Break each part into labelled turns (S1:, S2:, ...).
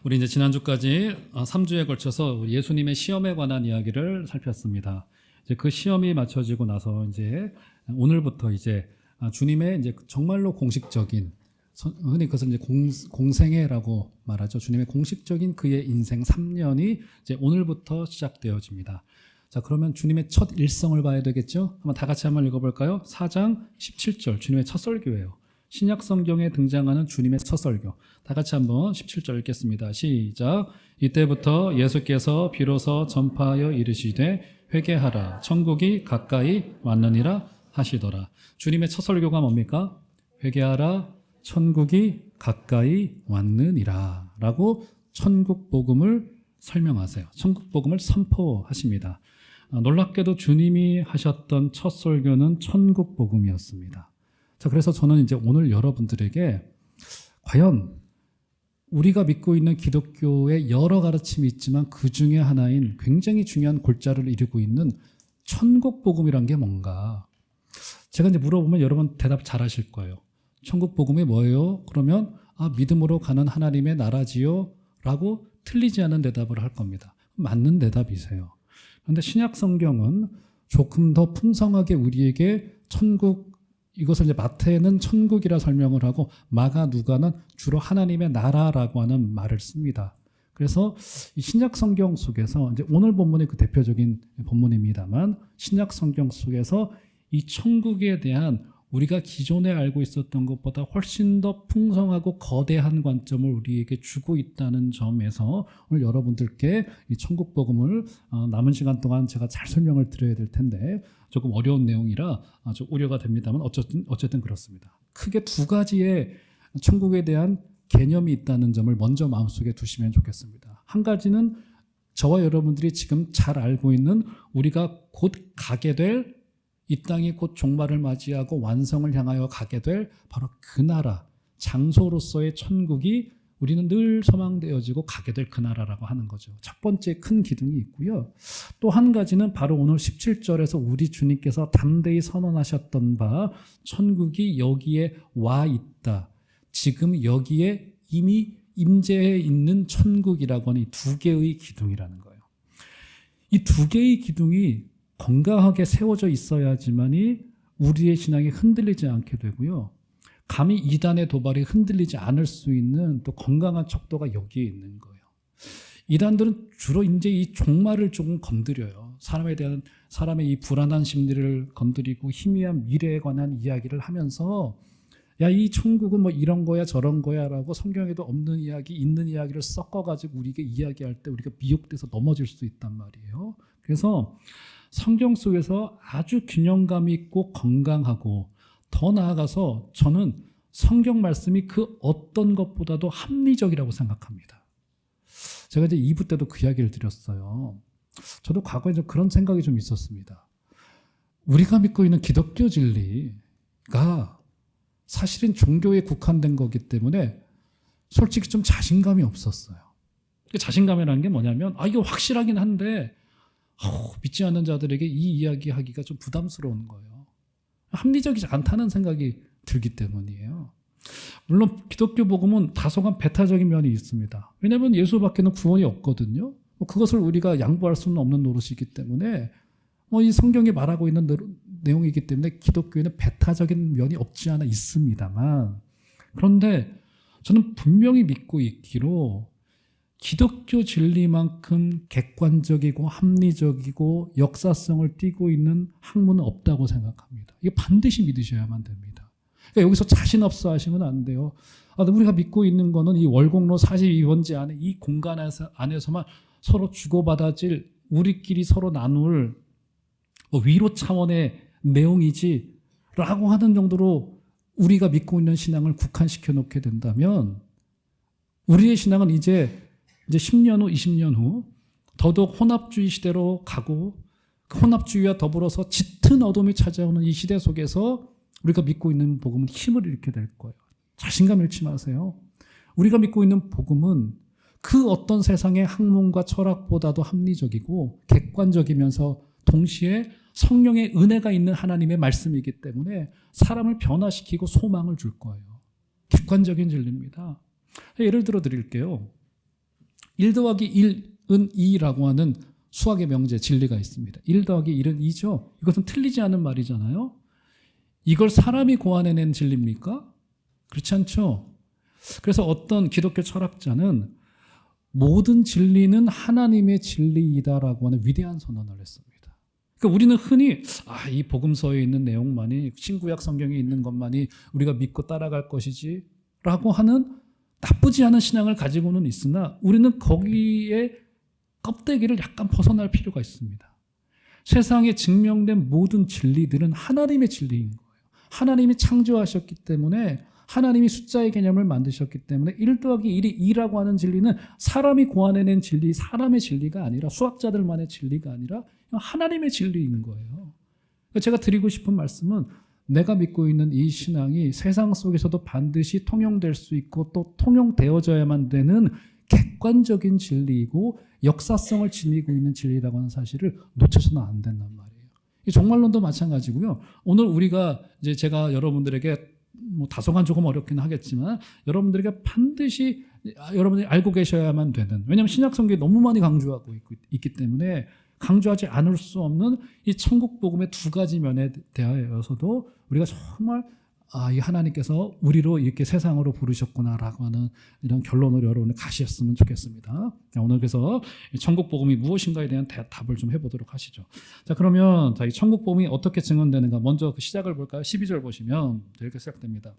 S1: 우리 이제 지난주까지 3주에 걸쳐서 예수님의 시험에 관한 이야기를 살폈습니다. 이제 그 시험이 맞춰지고 나서 이제 오늘부터 이제 주님의 이제 정말로 공식적인, 흔히 그것을 이제 공생애라고 말하죠. 주님의 공식적인 그의 인생 3년이 이제 오늘부터 시작되어집니다. 자, 그러면 주님의 첫 일성을 봐야 되겠죠? 한번 다 같이 한번 읽어볼까요? 4장 17절 주님의 첫 설교예요. 신약 성경에 등장하는 주님의 첫 설교. 다 같이 한번 17절 읽겠습니다. 시작. 이때부터 예수께서 비로소 전파하여 이르시되 회개하라. 천국이 가까이 왔느니라 하시더라. 주님의 첫 설교가 뭡니까? 회개하라. 천국이 가까이 왔느니라 라고 천국 복음을 설명하세요. 천국 복음을 선포하십니다. 놀랍게도 주님이 하셨던 첫 설교는 천국 복음이었습니다. 자, 그래서 저는 이제 오늘 여러분들에게 과연 우리가 믿고 있는 기독교의 여러 가르침이 있지만 그 중에 하나인 굉장히 중요한 골자를 이루고 있는 천국 복음이란 게 뭔가? 제가 이제 물어보면 여러분 대답 잘 하실 거예요. 천국 복음이 뭐예요? 그러면 믿음으로 가는 하나님의 나라지요? 라고 틀리지 않은 대답을 할 겁니다. 맞는 대답이세요. 그런데 신약 성경은 조금 더 풍성하게 우리에게 천국, 이것을 이제 마태는 천국이라 설명을 하고 마가 누가는 주로 하나님의 나라라고 하는 말을 씁니다. 그래서 이 신약 성경 속에서 이제 오늘 본문이 그 대표적인 본문입니다만 신약 성경 속에서 이 천국에 대한 우리가 기존에 알고 있었던 것보다 훨씬 더 풍성하고 거대한 관점을 우리에게 주고 있다는 점에서 오늘 여러분들께 이 천국 복음을 남은 시간 동안 제가 잘 설명을 드려야 될 텐데 조금 어려운 내용이라 좀 우려가 됩니다만 어쨌든 그렇습니다. 크게 두 가지의 천국에 대한 개념이 있다는 점을 먼저 마음속에 두시면 좋겠습니다. 한 가지는 저와 여러분들이 지금 잘 알고 있는 우리가 곧 가게 될 이 땅이 곧 종말을 맞이하고 완성을 향하여 가게 될 바로 그 나라, 장소로서의 천국이 우리는 늘 소망되어지고 가게 될 그 나라라고 하는 거죠. 첫 번째 큰 기둥이 있고요. 또 한 가지는 바로 오늘 17절에서 우리 주님께서 담대히 선언하셨던 바 천국이 여기에 와 있다. 지금 여기에 이미 임재해 있는 천국이라고 하는 이 두 개의 기둥이라는 거예요. 이 두 개의 기둥이 건강하게 세워져 있어야지만이 우리의 신앙이 흔들리지 않게 되고요. 감히 이단의 도발이 흔들리지 않을 수 있는 또 건강한 척도가 여기에 있는 거예요. 이단들은 주로 이제 이 종말을 조금 건드려요. 사람의 이 불안한 심리를 건드리고 희미한 미래에 관한 이야기를 하면서 야, 이 천국은 뭐 이런 거야 저런 거야 라고 성경에도 없는 이야기, 있는 이야기를 섞어가지고 우리에게 이야기할 때 우리가 미혹돼서 넘어질 수 있단 말이에요. 그래서 성경 속에서 아주 균형감 있고 건강하고 더 나아가서 저는 성경 말씀이 그 어떤 것보다도 합리적이라고 생각합니다. 제가 이제 2부 때도 그 이야기를 드렸어요. 저도 과거에 좀 그런 생각이 좀 있었습니다. 우리가 믿고 있는 기독교 진리가 사실은 종교에 국한된 거기 때문에 솔직히 좀 자신감이 없었어요. 자신감이라는 게 뭐냐면 이거 확실하긴 한데 믿지 않는 자들에게 이 이야기 하기가 좀 부담스러운 거예요. 합리적이지 않다는 생각이 들기 때문이에요. 물론 기독교 복음은 다소간 배타적인 면이 있습니다. 왜냐하면 예수밖에는 구원이 없거든요. 그것을 우리가 양보할 수는 없는 노릇이기 때문에 이 성경이 말하고 있는 내용이기 때문에 기독교에는 배타적인 면이 없지 않아 있습니다만, 그런데 저는 분명히 믿고 있기로 기독교 진리만큼 객관적이고 합리적이고 역사성을 띠고 있는 학문은 없다고 생각합니다. 이게 반드시 믿으셔야만 됩니다. 그러니까 여기서 자신 없어 하시면 안 돼요. 우리가 믿고 있는 거는 이 월곡로 42번지 안에 이 공간 안에서만 서로 주고받아질, 우리끼리 서로 나눌 위로 차원의 내용이지 라고 하는 정도로 우리가 믿고 있는 신앙을 국한시켜 놓게 된다면 우리의 신앙은 이제 10년 후, 20년 후 더더욱 혼합주의 시대로 가고 그 혼합주의와 더불어서 짙은 어둠이 찾아오는 이 시대 속에서 우리가 믿고 있는 복음은 힘을 잃게 될 거예요. 자신감 잃지 마세요. 우리가 믿고 있는 복음은 그 어떤 세상의 학문과 철학보다도 합리적이고 객관적이면서 동시에 성령의 은혜가 있는 하나님의 말씀이기 때문에 사람을 변화시키고 소망을 줄 거예요. 객관적인 진리입니다. 예를 들어 드릴게요. 1 더하기 1은 2라고 하는 수학의 명제 진리가 있습니다. 1 더하기 1은 2죠. 이것은 틀리지 않은 말이잖아요. 이걸 사람이 고안해낸 진리입니까? 그렇지 않죠. 그래서 어떤 기독교 철학자는 모든 진리는 하나님의 진리이다라고 하는 위대한 선언을 했습니다. 그러니까 우리는 흔히 이 복음서에 있는 내용만이, 신구약 성경에 있는 것만이 우리가 믿고 따라갈 것이지 라고 하는 나쁘지 않은 신앙을 가지고는 있으나 우리는 거기에 껍데기를 약간 벗어날 필요가 있습니다. 세상에 증명된 모든 진리들은 하나님의 진리인 거예요. 하나님이 창조하셨기 때문에, 하나님이 숫자의 개념을 만드셨기 때문에 1 더하기 1이 2라고 하는 진리는 사람이 고안해낸 진리, 사람의 진리가 아니라, 수학자들만의 진리가 아니라 하나님의 진리인 거예요. 제가 드리고 싶은 말씀은, 내가 믿고 있는 이 신앙이 세상 속에서도 반드시 통용될 수 있고 또 통용되어져야만 되는 객관적인 진리이고 역사성을 지니고 있는 진리라고 하는 사실을 놓쳐서는 안 된단 말이에요. 이 종말론도 마찬가지고요. 오늘 우리가 이제 제가 여러분들에게 다소간 조금 어렵긴 하겠지만 여러분들에게 반드시 여러분들이 알고 계셔야만 되는, 왜냐하면 신약 성경이 너무 많이 강조하고 있기 때문에 강조하지 않을 수 없는 이 천국 복음의 두 가지 면에 대하여서도 우리가 정말 이 하나님께서 우리로 이렇게 세상으로 부르셨구나라고 하는 이런 결론을 여러분이 가셨으면 좋겠습니다. 오늘 그래서 천국 복음이 무엇인가에 대한 답을 좀 해보도록 하시죠. 자, 그러면 이 천국 복음이 어떻게 증언되는가, 먼저 그 시작을 볼까요? 12절 보시면 이렇게 시작됩니다.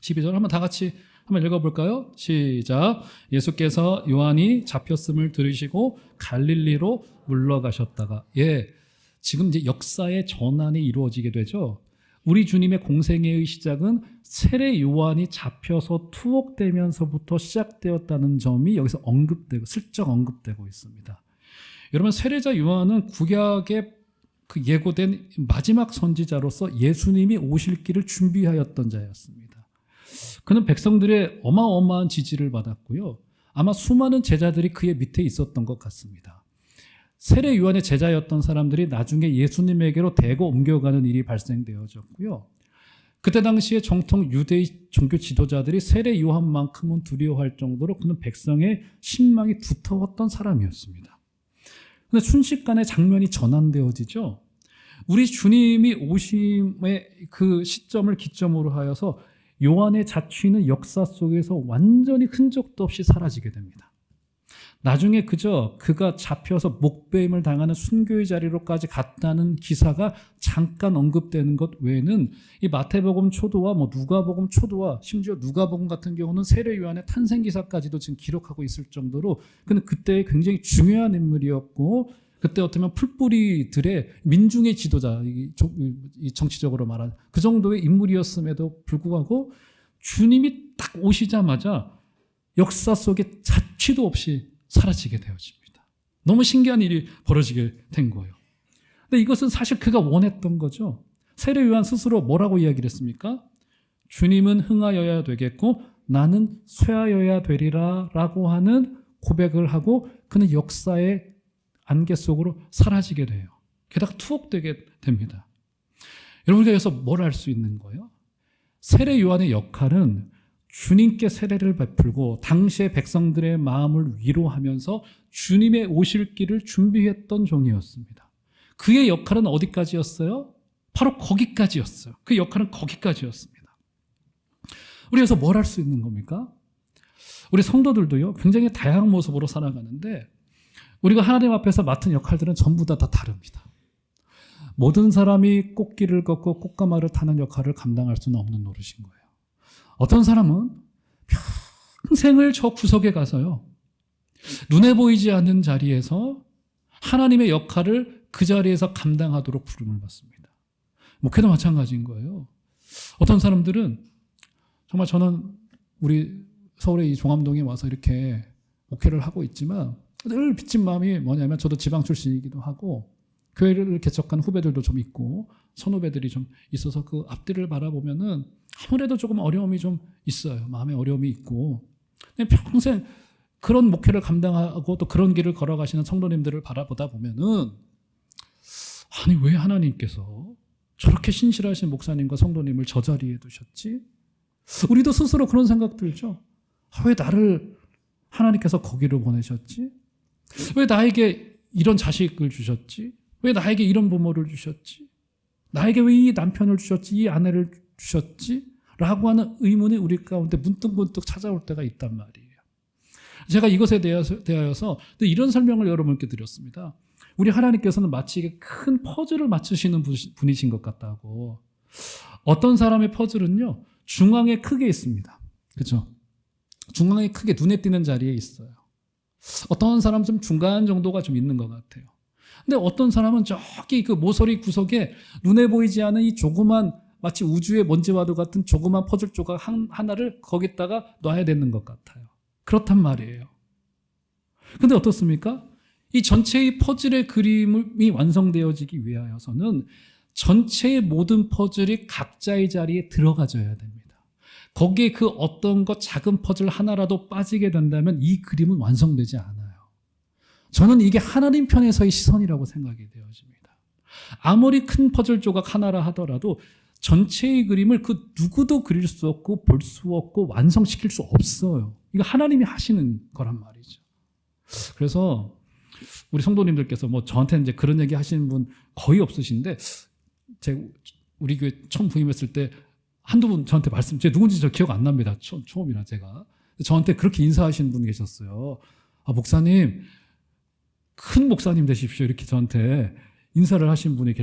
S1: 12절 한번 다 같이 한번 읽어볼까요? 시작. 예수께서 요한이 잡혔음을 들으시고 갈릴리로 물러가셨다가, 지금 이제 역사의 전환이 이루어지게 되죠. 우리 주님의 공생애의 시작은 세례 요한이 잡혀서 투옥되면서부터 시작되었다는 점이 여기서 슬쩍 언급되고 있습니다. 여러분, 세례자 요한은 구약의 그 예고된 마지막 선지자로서 예수님이 오실 길을 준비하였던 자였습니다. 그는 백성들의 어마어마한 지지를 받았고요. 아마 수많은 제자들이 그의 밑에 있었던 것 같습니다. 세례 요한의 제자였던 사람들이 나중에 예수님에게로 대거 옮겨가는 일이 발생되어졌고요. 그때 당시에 정통 유대의 종교 지도자들이 세례 요한만큼은 두려워할 정도로 그는 백성의 신망이 두터웠던 사람이었습니다. 그런데 순식간에 장면이 전환되어지죠. 우리 주님이 오심의 그 시점을 기점으로 하여서 요한의 자취는 역사 속에서 완전히 흔적도 없이 사라지게 됩니다. 나중에 그저 그가 잡혀서 목배임을 당하는 순교의 자리로까지 갔다는 기사가 잠깐 언급되는 것 외에는 이 마태복음 초도와 누가복음 초도와 심지어 누가복음 같은 경우는 세례 요한의 탄생 기사까지도 지금 기록하고 있을 정도로 그는 그때 굉장히 중요한 인물이었고, 그때 어쩌면 풀뿌리들의 민중의 지도자, 이 정치적으로 말하는 그 정도의 인물이었음에도 불구하고 주님이 딱 오시자마자 역사 속에 자취도 없이 사라지게 되어집니다. 너무 신기한 일이 벌어지게 된 거예요. 근데 이것은 사실 그가 원했던 거죠. 세례 요한 스스로 뭐라고 이야기를 했습니까? 주님은 흥하여야 되겠고 나는 쇠하여야 되리라 라고 하는 고백을 하고 그는 역사의 안개 속으로 사라지게 돼요. 게다가 투옥되게 됩니다. 여러분들 여기서 뭘 알 수 있는 거예요? 세례 요한의 역할은 주님께 세례를 베풀고 당시의 백성들의 마음을 위로하면서 주님의 오실 길을 준비했던 종이었습니다. 그의 역할은 어디까지였어요? 바로 거기까지였어요. 그 역할은 거기까지였습니다. 우리 여기서 뭘 할 수 있는 겁니까? 우리 성도들도요, 굉장히 다양한 모습으로 살아가는데 우리가 하나님 앞에서 맡은 역할들은 전부 다 다릅니다. 모든 사람이 꽃길을 걷고 꽃가마를 타는 역할을 감당할 수는 없는 노릇인 거예요. 어떤 사람은 평생을 저 구석에 가서요, 눈에 보이지 않는 자리에서 하나님의 역할을 그 자리에서 감당하도록 부름을 받습니다. 목회도 마찬가지인 거예요. 어떤 사람들은 정말 저는 우리 서울의 이 종암동에 와서 이렇게 목회를 하고 있지만 늘 빚진 마음이 뭐냐면, 저도 지방 출신이기도 하고 교회를 개척한 후배들도 좀 있고 선후배들이 좀 있어서 그 앞뒤를 바라보면은 아무래도 조금 어려움이 좀 있어요. 마음에 어려움이 있고. 평생 그런 목회를 감당하고 또 그런 길을 걸어가시는 성도님들을 바라보다 보면은, 아니 왜 하나님께서 저렇게 신실하신 목사님과 성도님을 저 자리에 두셨지? 우리도 스스로 그런 생각 들죠. 왜 나를 하나님께서 거기로 보내셨지? 왜 나에게 이런 자식을 주셨지? 왜 나에게 이런 부모를 주셨지? 나에게 왜 이 남편을 주셨지? 이 아내를 주셨지? 라고 하는 의문이 우리 가운데 문득문득 찾아올 때가 있단 말이에요. 제가 이것에 대하여서 이런 설명을 여러분께 드렸습니다. 우리 하나님께서는 마치 이게 큰 퍼즐을 맞추시는 분이신 것 같다고. 어떤 사람의 퍼즐은요, 중앙에 크게 있습니다. 그렇죠? 중앙에 크게 눈에 띄는 자리에 있어요. 어떤 사람은 좀 중간 정도가 좀 있는 것 같아요. 근데 어떤 사람은 저기 그 모서리 구석에 눈에 보이지 않은 이 조그만 마치 우주의 먼지와도 같은 조그만 퍼즐 조각 하나를 거기다가 놔야 되는 것 같아요. 그렇단 말이에요. 근데 어떻습니까? 이 전체의 퍼즐의 그림이 완성되어지기 위하여서는 전체의 모든 퍼즐이 각자의 자리에 들어가져야 됩니다. 거기에 그 어떤 것 작은 퍼즐 하나라도 빠지게 된다면 이 그림은 완성되지 않아요. 저는 이게 하나님 편에서의 시선이라고 생각이 되어집니다. 아무리 큰 퍼즐 조각 하나라 하더라도 전체의 그림을 그 누구도 그릴 수 없고 볼 수 없고 완성시킬 수 없어요. 이거 하나님이 하시는 거란 말이죠. 그래서 우리 성도님들께서 뭐 저한테 이제 그런 얘기 하시는 분 거의 없으신데, 우리 교회 처음 부임했을 때 한두 분 저한테 제가 누군지 저 기억 안 납니다. 처음이라 제가. 저한테 그렇게 인사하시는 분이 계셨어요. 아, 목사님, 큰 목사님 되십시오. 이렇게 저한테 인사를 하신 분이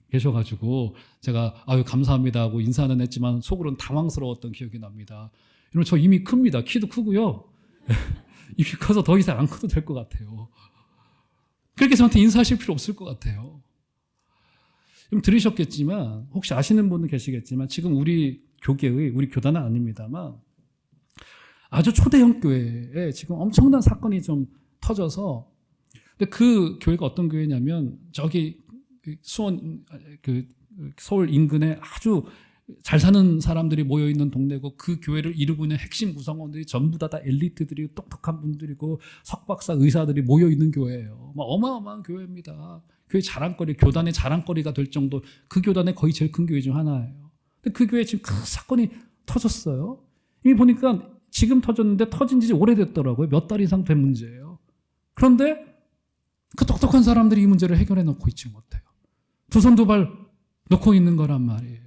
S1: 계셔가지고 제가 아유 감사합니다 하고 인사는 했지만 속으로는 당황스러웠던 기억이 납니다. 이러면 저 이미 큽니다. 키도 크고요. 입이 커서 더 이상 안 커도 될 것 같아요. 그렇게 저한테 인사하실 필요 없을 것 같아요. 좀 들으셨겠지만 혹시 아시는 분은 계시겠지만 지금 우리 교단은 아닙니다만 아주 초대형 교회에 지금 엄청난 사건이 좀 터져서, 근데 그 교회가 어떤 교회냐면 저기 수원 서울 인근에 아주 잘 사는 사람들이 모여있는 동네고, 그 교회를 이루고 있는 핵심 구성원들이 전부 다 엘리트들이고 똑똑한 분들이고 석박사 의사들이 모여있는 교회예요. 어마어마한 교회입니다. 교회 자랑거리, 교단의 자랑거리가 될 정도, 그 교단의 거의 제일 큰 교회 중 하나예요. 근데 그 교회에 지금 큰 사건이 터졌어요. 이미 보니까 지금 터졌는데 터진 지 오래됐더라고요. 몇 달 이상 된 문제예요. 그런데 그 똑똑한 사람들이 이 문제를 해결해 놓고 있지 못해요. 두 손 두 발 놓고 있는 거란 말이에요.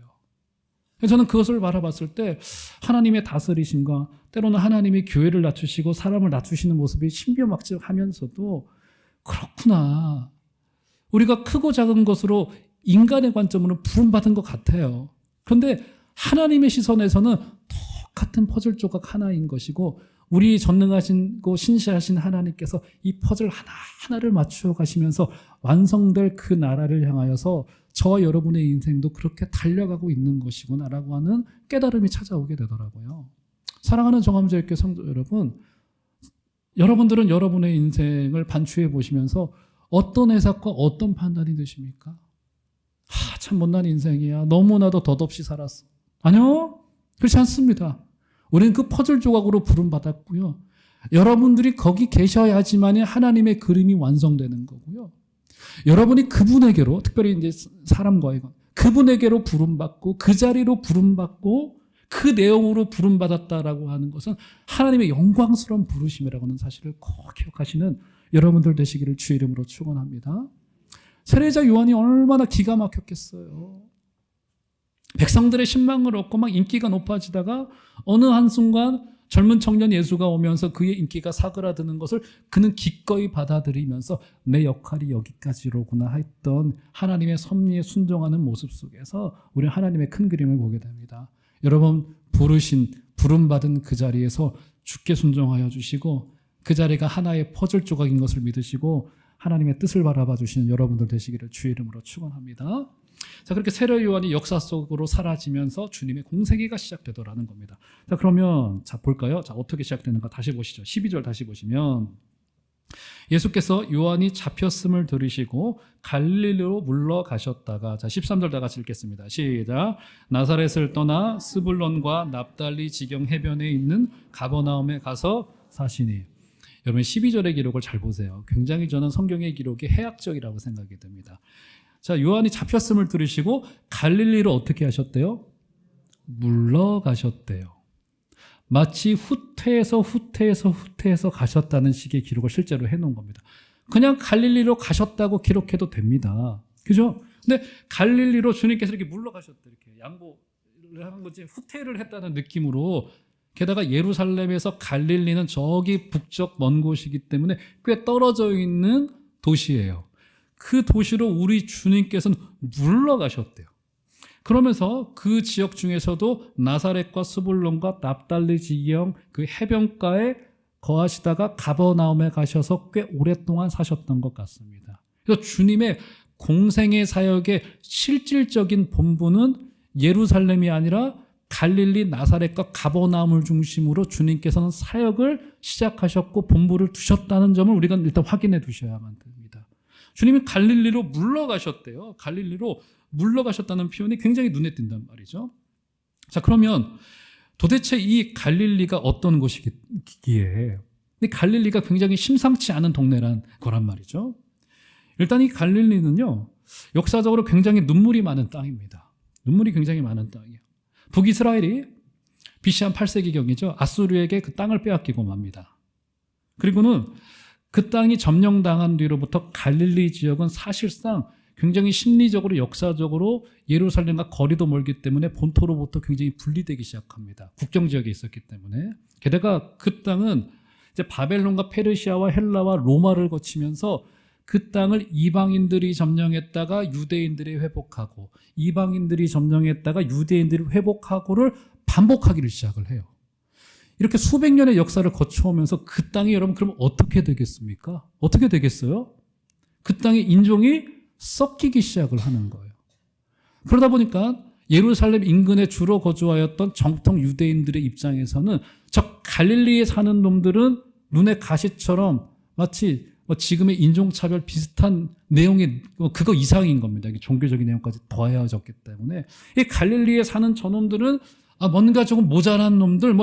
S1: 저는 그것을 바라봤을 때 하나님의 다스리심과 때로는 하나님이 교회를 낮추시고 사람을 낮추시는 모습이 신비막측하면서도 그렇구나. 우리가 크고 작은 것으로 인간의 관점으로 부름받은 것 같아요. 그런데 하나님의 시선에서는 똑같은 퍼즐 조각 하나인 것이고, 우리 전능하시고 신실하신 하나님께서 이 퍼즐 하나하나를 맞추어 가시면서 완성될 그 나라를 향하여서 저와 여러분의 인생도 그렇게 달려가고 있는 것이구나라고 하는 깨달음이 찾아오게 되더라고요. 사랑하는 정함제일교회 성도 여러분, 여러분들은 여러분의 인생을 반추해 보시면서 어떤 해석과 어떤 판단이 되십니까? 참 못난 인생이야. 너무나도 덧없이 살았어. 아니요, 그렇지 않습니다. 우리는 그 퍼즐 조각으로 부름받았고요. 여러분들이 거기 계셔야지만 하나님의 그림이 완성되는 거고요. 여러분이 그분에게로, 특별히 이제 사람과의 그분에게로 부름받고 그 자리로 부름받고 그 내용으로 부름받았다라고 하는 것은 하나님의 영광스러운 부르심이라고 하는 사실을 꼭 기억하시는 여러분들 되시기를 주의 이름으로 축원합니다. 세례자 요한이 얼마나 기가 막혔겠어요. 백성들의 신망을 얻고 막 인기가 높아지다가 어느 한순간 젊은 청년 예수가 오면서 그의 인기가 사그라드는 것을 그는 기꺼이 받아들이면서 내 역할이 여기까지로구나 했던 하나님의 섭리에 순종하는 모습 속에서 우리는 하나님의 큰 그림을 보게 됩니다. 여러분, 부름받은 그 자리에서 주께 순종하여 주시고 그 자리가 하나의 퍼즐 조각인 것을 믿으시고 하나님의 뜻을 바라봐 주시는 여러분들 되시기를 주의 이름으로 축원합니다. 자, 그렇게 세례 요한이 역사 속으로 사라지면서 주님의 공생애가 시작되더라는 겁니다. 자, 그러면 볼까요? 자, 어떻게 시작되는가 다시 보시죠. 12절 다시 보시면 예수께서 요한이 잡혔음을 들으시고 갈릴리로 물러가셨다가, 자 13절 다 같이 읽겠습니다. 시작. 나사렛을 떠나 스불론과 납달리 지경 해변에 있는 가버나움에 가서 사시니. 여러분 12절의 기록을 잘 보세요. 굉장히 저는 성경의 기록이 해학적이라고 생각이 듭니다. 자, 요한이 잡혔음을 들으시고 갈릴리로 어떻게 하셨대요? 물러가셨대요. 마치 후퇴해서 가셨다는 식의 기록을 실제로 해놓은 겁니다. 그냥 갈릴리로 가셨다고 기록해도 됩니다. 그죠? 근데 갈릴리로 주님께서 이렇게 물러가셨대. 이렇게 양보를 한 거지, 후퇴를 했다는 느낌으로. 게다가 예루살렘에서 갈릴리는 저기 북쪽 먼 곳이기 때문에 꽤 떨어져 있는 도시예요. 그 도시로 우리 주님께서는 물러가셨대요. 그러면서 그 지역 중에서도 나사렛과 스불론과 납달리 지경 그 해변가에 거하시다가 가버나움에 가셔서 꽤 오랫동안 사셨던 것 같습니다. 그래서 주님의 공생의 사역의 실질적인 본부는 예루살렘이 아니라 갈릴리 나사렛과 가버나움을 중심으로 주님께서는 사역을 시작하셨고 본부를 두셨다는 점을 우리가 일단 확인해 두셔야만 됩니다. 주님이 갈릴리로 물러가셨대요. 갈릴리로 물러가셨다는 표현이 굉장히 눈에 띈단 말이죠. 자, 그러면 도대체 이 갈릴리가 어떤 곳이기에, 이 갈릴리가 굉장히 심상치 않은 동네란 거란 말이죠. 일단 이 갈릴리는요, 역사적으로 굉장히 눈물이 많은 땅입니다. 눈물이 굉장히 많은 땅이에요. 북이스라엘이 BC 한 8세기경이죠. 아수르에게 그 땅을 빼앗기고 맙니다. 그리고는 그 땅이 점령당한 뒤로부터 갈릴리 지역은 사실상 굉장히 심리적으로 역사적으로 예루살렘과 거리도 멀기 때문에 본토로부터 굉장히 분리되기 시작합니다. 국경지역에 있었기 때문에. 게다가 그 땅은 이제 바벨론과 페르시아와 헬라와 로마를 거치면서 그 땅을 이방인들이 점령했다가 유대인들이 회복하고, 이방인들이 점령했다가 유대인들이 회복하고를 반복하기를 시작을 해요. 이렇게 수백 년의 역사를 거쳐오면서 그 땅이 여러분 그럼 어떻게 되겠습니까? 어떻게 되겠어요? 그 땅의 인종이 섞이기 시작을 하는 거예요. 그러다 보니까 예루살렘 인근에 주로 거주하였던 정통 유대인들의 입장에서는 저 갈릴리에 사는 놈들은 눈의 가시처럼 마치 지금의 인종차별 비슷한 내용의 그거 이상인 겁니다. 종교적인 내용까지 더해졌기 때문에 이 갈릴리에 사는 저놈들은 뭔가 조금 모자란 놈들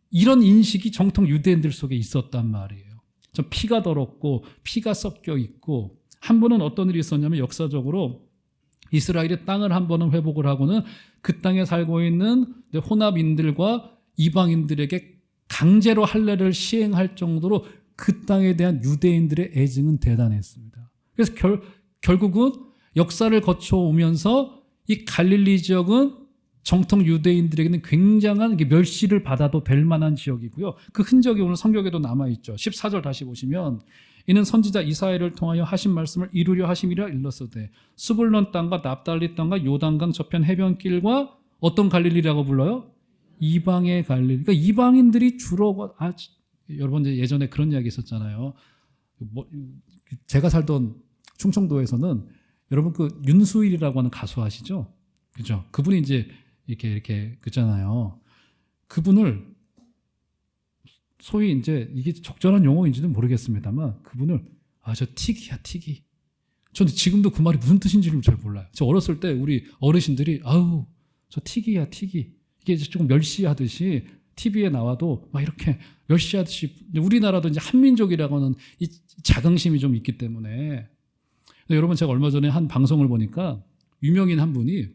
S1: 이런 인식이 정통 유대인들 속에 있었단 말이에요. 좀 피가 더럽고 피가 섞여 있고, 한 번은 어떤 일이 있었냐면 역사적으로 이스라엘이 땅을 한 번은 회복을 하고는 그 땅에 살고 있는 혼합인들과 이방인들에게 강제로 할례를 시행할 정도로 그 땅에 대한 유대인들의 애증은 대단했습니다. 그래서 결국은 역사를 거쳐오면서 이 갈릴리 지역은 정통 유대인들에게는 굉장한 멸시를 받아도 될 만한 지역이고요. 그 흔적이 오늘 성경에도 남아있죠. 14절 다시 보시면, 이는 선지자 이사야를 통하여 하신 말씀을 이루려 하심이라 일렀으되 스불론 땅과 납달리 땅과 요단강 저편 해변길과 어떤 갈릴리라고 불러요? 이방의 갈릴리. 그러니까 이방인들이 주로 여러분 예전에 그런 이야기 있었잖아요. 제가 살던 충청도에서는 여러분 그 윤수일이라고 하는 가수 아시죠? 그죠? 그분이 이제 이렇게 그잖아요. 그분을 소위 이제 이게 적절한 용어인지는 모르겠습니다만 그분을 저 틱이야 틱이. 저는 지금도 그 말이 무슨 뜻인지를 잘 몰라요. 저 어렸을 때 우리 어르신들이 저 틱이야 틱이. 이게 조금 멸시하듯이 TV에 나와도 막 이렇게 멸시하듯이, 우리나라도 이제 한민족이라고 하는 이 자긍심이 좀 있기 때문에. 여러분 제가 얼마 전에 한 방송을 보니까 유명인 한 분이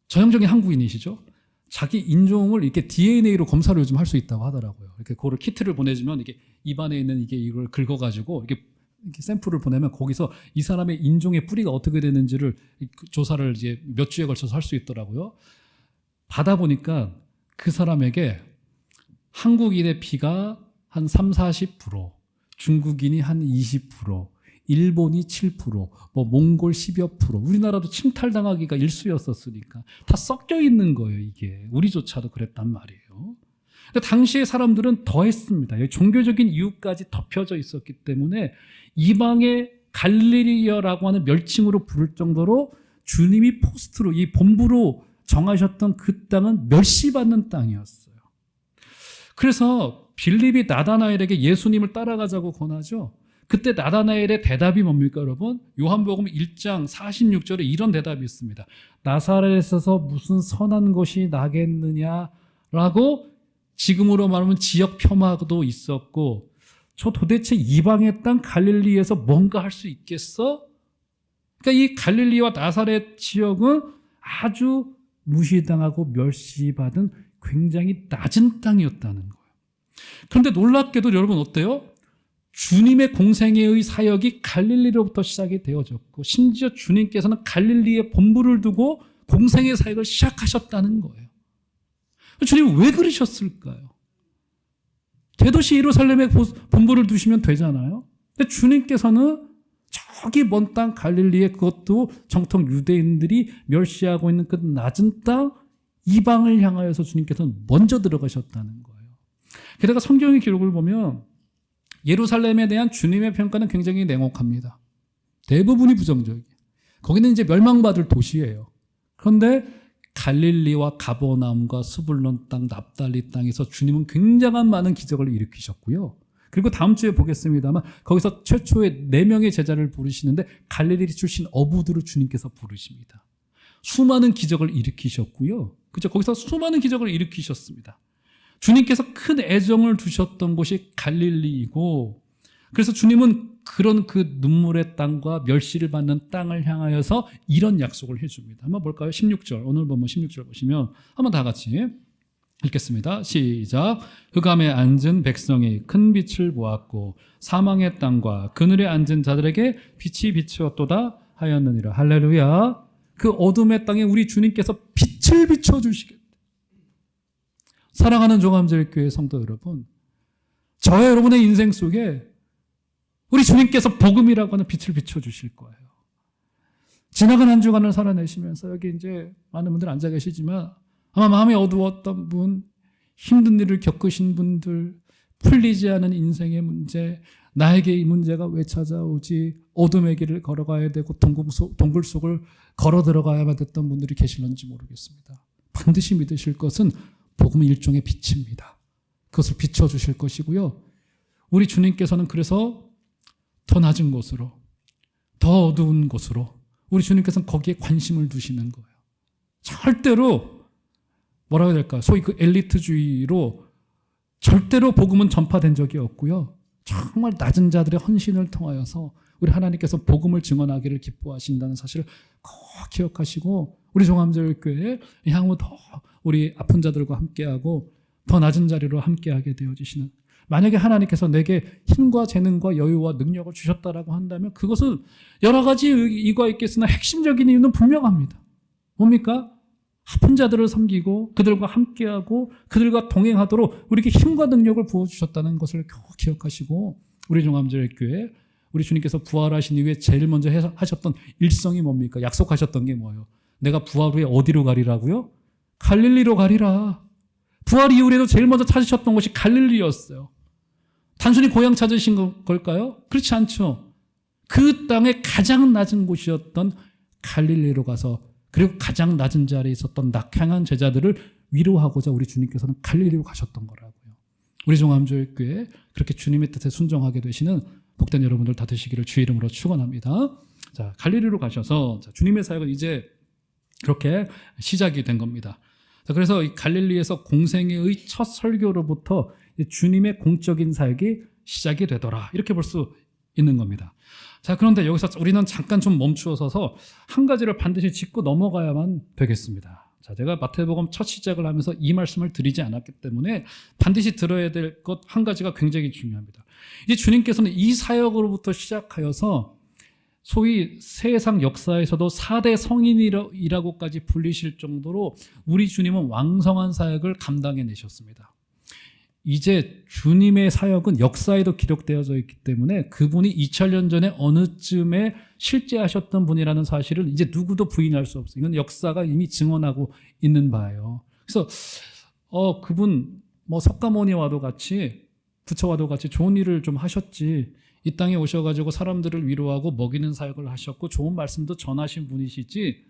S1: 전형적인 한국인이시죠. 자기 인종을 이렇게 DNA로 검사를 요즘 할 수 있다고 하더라고요. 이렇게 그거를 키트를 보내주면 이게 입안에 있는 이걸 긁어가지고 이렇게 샘플을 보내면 거기서 이 사람의 인종의 뿌리가 어떻게 되는지를 조사를 이제 몇 주에 걸쳐서 할 수 있더라고요. 받아보니까 그 사람에게 한국인의 피가 한 30-40%, 중국인이 한 20%, 일본이 7%, 몽골 10여 %, 우리나라도 침탈당하기가 일쑤였었으니까 다 섞여 있는 거예요, 이게. 우리조차도 그랬단 말이에요. 근데 당시의 사람들은 더 했습니다. 종교적인 이유까지 덮여져 있었기 때문에 이방의 갈릴리여라고 하는 멸칭으로 부를 정도로 주님이 포스트로, 이 본부로 정하셨던 그 땅은 멸시받는 땅이었어요. 그래서 빌립이 나다나엘에게 예수님을 따라가자고 권하죠. 그때 나다나엘의 대답이 뭡니까, 여러분? 요한복음 1장 46절에 이런 대답이 있습니다. 나사렛에서 무슨 선한 것이 나겠느냐라고, 지금으로 말하면 지역 폄하도 있었고, 저 도대체 이방의 땅 갈릴리에서 뭔가 할 수 있겠어? 그러니까 이 갈릴리와 나사렛 지역은 아주 무시당하고 멸시받은 굉장히 낮은 땅이었다는 거예요. 그런데 놀랍게도 여러분 어때요? 주님의 공생애의 사역이 갈릴리로부터 시작이 되어졌고 심지어 주님께서는 갈릴리에 본부를 두고 공생애 사역을 시작하셨다는 거예요. 주님 왜 그러셨을까요? 대도시 예루살렘에 본부를 두시면 되잖아요. 근데 주님께서는 저기 먼 땅 갈릴리에, 그것도 정통 유대인들이 멸시하고 있는 그 낮은 땅 이방을 향하여서 주님께서는 먼저 들어가셨다는 거예요. 게다가 성경의 기록을 보면 예루살렘에 대한 주님의 평가는 굉장히 냉혹합니다. 대부분이 부정적이에요. 거기는 이제 멸망받을 도시예요. 그런데 갈릴리와 가버나움과 스불론 땅, 납달리 땅에서 주님은 굉장한 많은 기적을 일으키셨고요. 그리고 다음 주에 보겠습니다만 거기서 최초의 4명의 제자를 부르시는데 갈릴리 출신 어부들을 주님께서 부르십니다. 수많은 기적을 일으키셨고요. 그죠? 거기서 수많은 기적을 일으키셨습니다. 주님께서 큰 애정을 두셨던 곳이 갈릴리이고, 그래서 주님은 그런 그 눈물의 땅과 멸시를 받는 땅을 향하여서 이런 약속을 해줍니다. 한번 볼까요? 16절. 오늘 보면 16절 보시면 한번 다 같이 읽겠습니다. 시작. 흑암에 앉은 백성이 큰 빛을 보았고 사망의 땅과 그늘에 앉은 자들에게 빛이 비추었도다 하였느니라. 할렐루야. 그 어둠의 땅에 우리 주님께서 빛을 비춰주시겠다. 사랑하는 종암제일교회 성도 여러분, 저와 여러분의 인생 속에 우리 주님께서 복음이라고 하는 빛을 비춰주실 거예요. 지나간 한 주간을 살아내시면서 여기 이제 많은 분들 앉아 계시지만 아마 마음이 어두웠던 분, 힘든 일을 겪으신 분들, 풀리지 않은 인생의 문제, 나에게 이 문제가 왜 찾아오지, 어둠의 길을 걸어가야 되고 동굴 속을 걸어 들어가야만 됐던 분들이 계실런지 모르겠습니다. 반드시 믿으실 것은 복음은 일종의 빛입니다. 그것을 비춰주실 것이고요. 우리 주님께서는 그래서 더 낮은 곳으로, 더 어두운 곳으로 우리 주님께서는 거기에 관심을 두시는 거예요. 절대로 뭐라고 해야 될까? 소위 그 엘리트주의로 절대로 복음은 전파된 적이 없고요. 정말 낮은 자들의 헌신을 통하여서 우리 하나님께서 복음을 증언하기를 기뻐하신다는 사실을 꼭 기억하시고 우리 종암제일교회에 향후 더 우리 아픈 자들과 함께하고 더 낮은 자리로 함께하게 되어지시는, 만약에 하나님께서 내게 힘과 재능과 여유와 능력을 주셨다라고 한다면 그것은 여러 가지 이유가 있겠으나 핵심적인 이유는 분명합니다. 뭡니까? 아픈 자들을 섬기고 그들과 함께하고 그들과 동행하도록 우리에게 힘과 능력을 부어주셨다는 것을 꼭 기억하시고, 우리 종암제일교회 우리 주님께서 부활하신 이후에 제일 먼저 하셨던 일성이 뭡니까? 약속하셨던 게 뭐예요? 내가 부활 후에 어디로 가리라고요? 갈릴리로 가리라. 부활 이후에도 제일 먼저 찾으셨던 곳이 갈릴리였어요. 단순히 고향 찾으신 걸까요? 그렇지 않죠. 그 땅의 가장 낮은 곳이었던 갈릴리로 가서, 그리고 가장 낮은 자리에 있었던 낙향한 제자들을 위로하고자 우리 주님께서는 갈릴리로 가셨던 거라고요. 우리 종암제일교회 그렇게 주님의 뜻에 순종하게 되시는 복된 여러분들 다 되시기를 주의 이름으로 축원합니다. 자, 갈릴리로 가셔서 주님의 사역은 이제 그렇게 시작이 된 겁니다. 자, 그래서 이 갈릴리에서 공생애의 첫 설교로부터 주님의 공적인 사역이 시작이 되더라, 이렇게 볼 수 있는 겁니다. 자, 그런데 여기서 우리는 잠깐 좀 멈추어 서서 한 가지를 반드시 짚고 넘어가야만 되겠습니다. 자, 제가 마태복음 첫 시작을 하면서 이 말씀을 드리지 않았기 때문에 반드시 들어야 될 것 한 가지가 굉장히 중요합니다. 이제 주님께서는 이 사역으로부터 시작하여서 소위 세상 역사에서도 4대 성인이라고까지 불리실 정도로 우리 주님은 왕성한 사역을 감당해 내셨습니다. 이제 주님의 사역은 역사에도 기록되어져 있기 때문에 그분이 2000년 전에 어느 쯤에 실제하셨던 분이라는 사실을 이제 누구도 부인할 수 없어요. 이건 역사가 이미 증언하고 있는 바예요. 그래서 그분 뭐 석가모니와도 같이, 부처와도 같이 좋은 일을 좀 하셨지, 이 땅에 오셔가지고 사람들을 위로하고 먹이는 사역을 하셨고 좋은 말씀도 전하신 분이시지,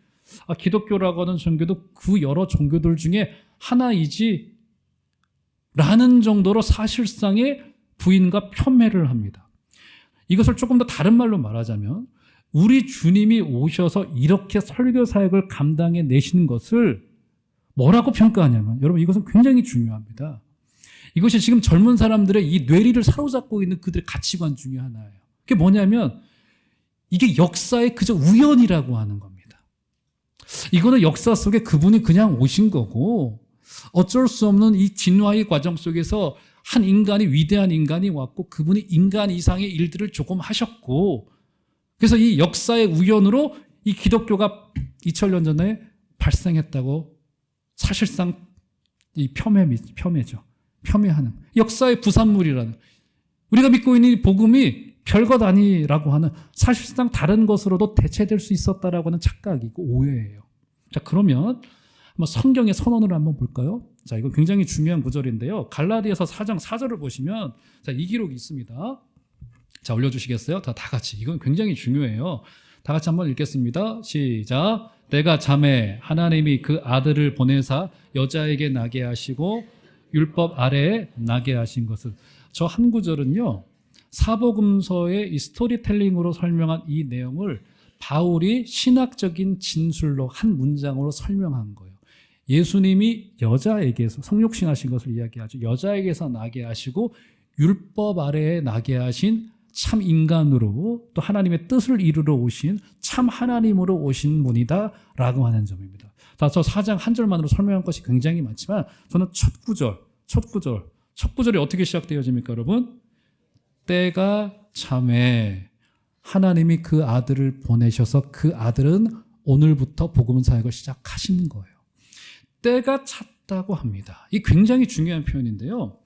S1: 기독교라고 하는 종교도 그 여러 종교들 중에 하나이지 라는 정도로 사실상의 부인과 폄훼를 합니다. 이것을 조금 더 다른 말로 말하자면 우리 주님이 오셔서 이렇게 설교 사역을 감당해 내신 것을 뭐라고 평가하냐면, 여러분 이것은 굉장히 중요합니다. 이것이 지금 젊은 사람들의 이 뇌리를 사로잡고 있는 그들의 가치관 중에 하나예요. 그게 뭐냐면 이게 역사의 그저 우연이라고 하는 겁니다. 이거는 역사 속에 그분이 그냥 오신 거고 어쩔 수 없는 이 진화의 과정 속에서 한 인간이, 위대한 인간이 왔고 그분이 인간 이상의 일들을 조금 하셨고, 그래서 이 역사의 우연으로 이 기독교가 2000년 전에 발생했다고 사실상 이 폄훼죠. 폄훼하는 역사의 부산물이라는, 우리가 믿고 있는 이 복음이 별것 아니라고 하는, 사실상 다른 것으로도 대체될 수 있었다라고 하는 착각이고 오해예요. 자, 그러면 한번 성경의 선언을 한번 볼까요? 자, 이건 굉장히 중요한 구절인데요. 갈라디아서 4장 4절을 보시면, 자, 이 기록이 있습니다. 자, 올려주시겠어요? 다 같이. 이건 굉장히 중요해요. 다 같이 한번 읽겠습니다. 시작. 때가 참에 하나님이 그 아들을 보내사 여자에게 나게 하시고 율법 아래에 나게 하신 것은, 저 한 구절은요, 사복음서의 이 스토리텔링으로 설명한 이 내용을 바울이 신학적인 진술로 한 문장으로 설명한 거예요. 예수님이 여자에게서 성육신하신 것을 이야기하죠. 여자에게서 나게 하시고 율법 아래에 나게 하신 참 인간으로 또 하나님의 뜻을 이루러 오신 참 하나님으로 오신 분이다 라고 하는 점입니다. 자, 저 4장 한 절만으로 설명한 것이 굉장히 많지만 저는 첫 구절이 어떻게 시작되어집니까, 여러분? 때가 참에 하나님이 그 아들을 보내셔서 그 아들은 오늘부터 복음 사역을 시작하시는 거예요. 때가 찼다고 합니다. 이 굉장히 중요한 표현인데요.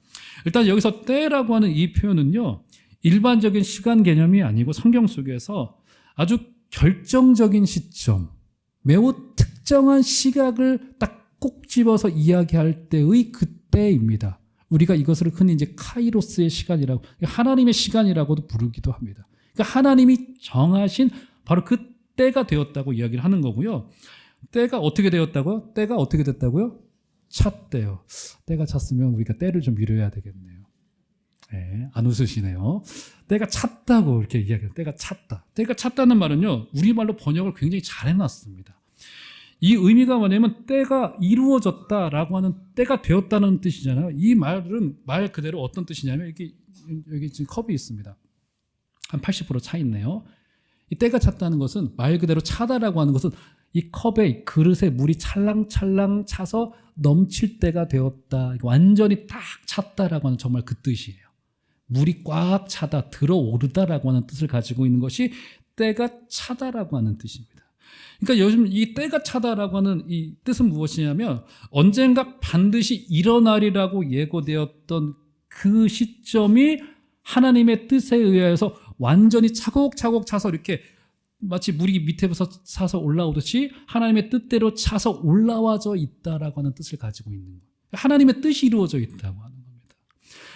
S1: 일단 여기서 때라고 하는 이 표현은요, 일반적인 시간 개념이 아니고 성경 속에서 아주 결정적인 시점, 매우 특정한 시각을 딱 꼭 집어서 이야기할 때의 그때입니다. 우리가 이것을 흔히 이제 카이로스의 시간이라고, 하나님의 시간이라고도 부르기도 합니다. 그러니까 하나님이 정하신 바로 그 때가 되었다고 이야기를 하는 거고요. 때가 어떻게 되었다고요? 때가 어떻게 됐다고요? 찼대요. 때가 찼으면 우리가 때를 좀 미뤄야 되겠네요. 네, 안 웃으시네요. 때가 찼다고 이렇게 이야기해요. 때가 찼다. 때가 찼다는 말은요, 우리말로 번역을 굉장히 잘 해놨습니다. 이 의미가 뭐냐면 때가 이루어졌다라고 하는, 때가 되었다는 뜻이잖아요. 이 말은 말 그대로 어떤 뜻이냐면, 여기 지금 컵이 있습니다. 한 80% 차 있네요. 이 때가 찼다는 것은 말 그대로 차다라고 하는 것은 이 컵에, 그릇에 물이 찰랑찰랑 차서 넘칠 때가 되었다. 완전히 딱 찼다라고 하는 정말 그 뜻이에요. 물이 꽉 차다, 들어오르다라고 하는 뜻을 가지고 있는 것이 때가 차다라고 하는 뜻입니다. 그러니까 요즘 이 때가 차다라고 하는 이 뜻은 무엇이냐면, 언젠가 반드시 일어나리라고 예고되었던 그 시점이 하나님의 뜻에 의해서 완전히 차곡차곡 차서 이렇게 마치 물이 밑에서 차서 올라오듯이 하나님의 뜻대로 차서 올라와져 있다라고 하는 뜻을 가지고 있는 거예요. 하나님의 뜻이 이루어져 있다고 하는 겁니다.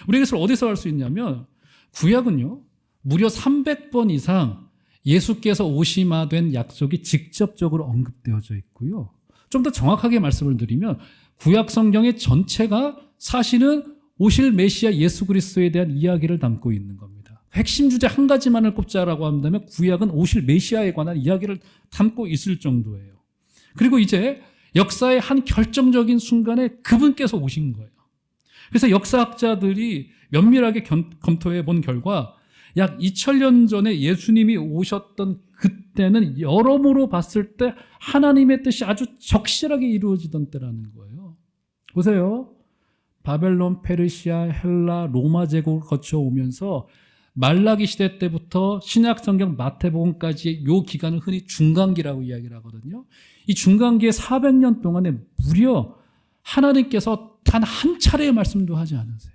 S1: 우리가 이것을 어디서 알 수 있냐면, 구약은요, 무려 300번 이상 예수께서 오심하 된 약속이 직접적으로 언급되어져 있고요. 좀 더 정확하게 말씀을 드리면, 구약 성경의 전체가 사실은 오실 메시아 예수 그리스도에 대한 이야기를 담고 있는 겁니다. 핵심 주제 한 가지만을 꼽자라고 한다면 구약은 오실 메시아에 관한 이야기를 담고 있을 정도예요. 그리고 이제 역사의 한 결정적인 순간에 그분께서 오신 거예요. 그래서 역사학자들이 면밀하게 검토해 본 결과 약 2000년 전에 예수님이 오셨던 그때는 여러모로 봤을 때 하나님의 뜻이 아주 적실하게 이루어지던 때라는 거예요. 보세요. 바벨론, 페르시아, 헬라, 로마 제국을 거쳐오면서 말라기 시대 때부터 신약 성경 마태복음까지 이 기간을 흔히 중간기라고 이야기를 하거든요. 이 중간기의 400년 동안에 무려 하나님께서 단 한 차례의 말씀도 하지 않으세요.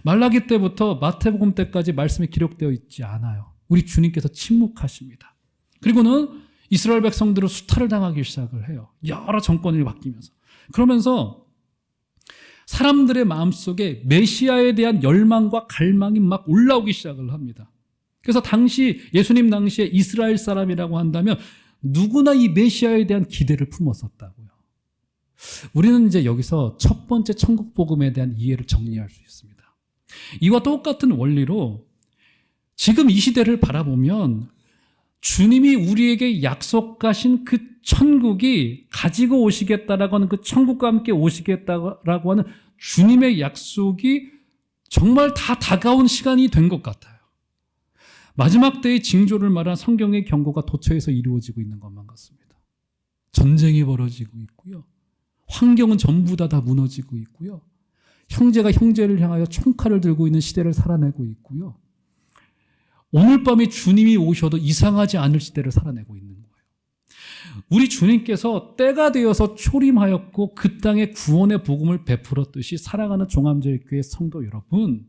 S1: 말라기 때부터 마태복음 때까지 말씀이 기록되어 있지 않아요. 우리 주님께서 침묵하십니다. 그리고는 이스라엘 백성들은 수탈을 당하기 시작을 해요. 여러 정권이 바뀌면서. 그러면서 사람들의 마음속에 메시아에 대한 열망과 갈망이 막 올라오기 시작을 합니다. 그래서 예수님 당시에 이스라엘 사람이라고 한다면 누구나 이 메시아에 대한 기대를 품었었다고요. 우리는 이제 여기서 첫 번째 천국 복음에 대한 이해를 정리할 수 있습니다. 이와 똑같은 원리로 지금 이 시대를 바라보면 주님이 우리에게 약속하신 그 천국이 가지고 오시겠다라고 하는, 그 천국과 함께 오시겠다라고 하는 주님의 약속이 정말 다 다가온 시간이 된 것 같아요. 마지막 때의 징조를 말한 성경의 경고가 도처에서 이루어지고 있는 것만 같습니다. 전쟁이 벌어지고 있고요. 환경은 전부 다 무너지고 있고요. 형제가 형제를 향하여 총칼을 들고 있는 시대를 살아내고 있고요. 오늘 밤에 주님이 오셔도 이상하지 않을 시대를 살아내고 있는 거예요. 우리 주님께서 때가 되어서 초림하였고 그 땅에 구원의 복음을 베풀었듯이 사랑하는 종암제일교회 성도 여러분,